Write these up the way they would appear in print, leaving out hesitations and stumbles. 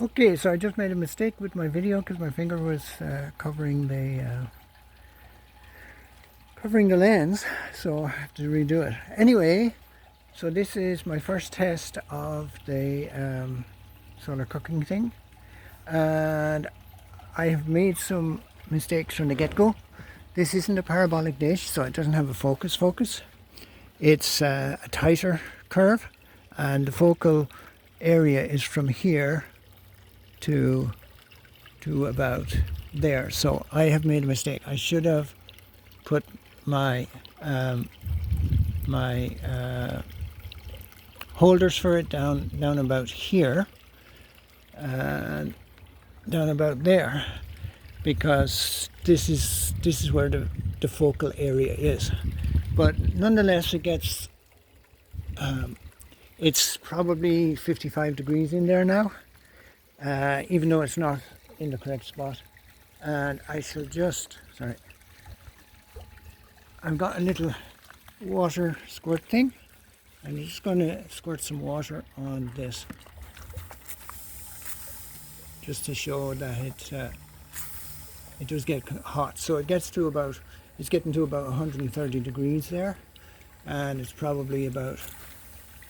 Okay, so I just made a mistake with my video because my finger was covering the lens, so I have to redo it. Anyway, so this is my first test of the solar cooking thing, and I have made some mistakes from the get-go. This isn't a parabolic dish, so it doesn't have a focus. It's a tighter curve, and the focal area is from here to about there. So I have made a mistake. I should have put my holders for it down about here and down about there, because this is where the focal area is. But nonetheless, it gets it's probably 55 degrees in there now, even though it's not in the correct spot. And I shall just, sorry, I've got a little water squirt thing. I'm just going to squirt some water on this, just to show that it does get hot. So it gets to about, it's getting to about 130 degrees there, and it's probably about,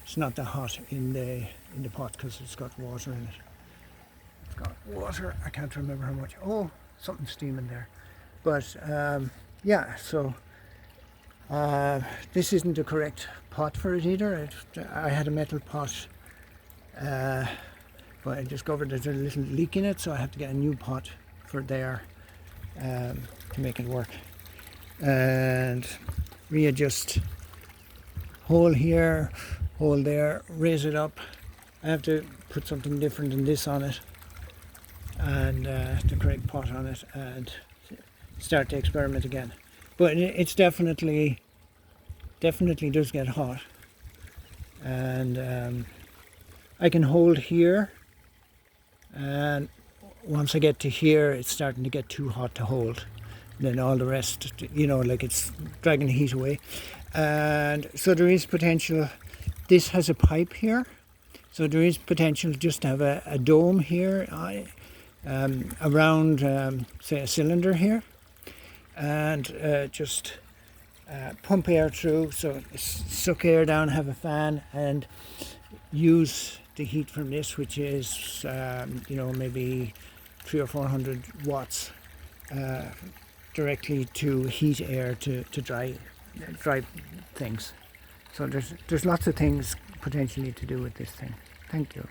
it's not that hot in the pot because it's got water in it. It's got water, I can't remember how much. Oh, something's steaming there. But yeah, so this isn't the correct pot for it either. I had a metal pot, but I discovered there's a little leak in it, so I have to get a new pot for there to make it work. And readjust hole here, hole there, raise it up. I have to put something different than this on it, and the correct pot on it, and start the experiment again. But it's definitely does get hot, and I can hold here, and once I get to here, it's starting to get too hot to hold. Then all the rest, you know, like it's dragging the heat away. And so there is potential. This has a pipe here, so there is potential just to have a dome here around, say, a cylinder here, and just pump air through, so suck air down, have a fan, and use the heat from this, which is you know, maybe 300 or 400 watts, directly to heat air to dry things. So there's lots of things potentially to do with this thing. Thank you.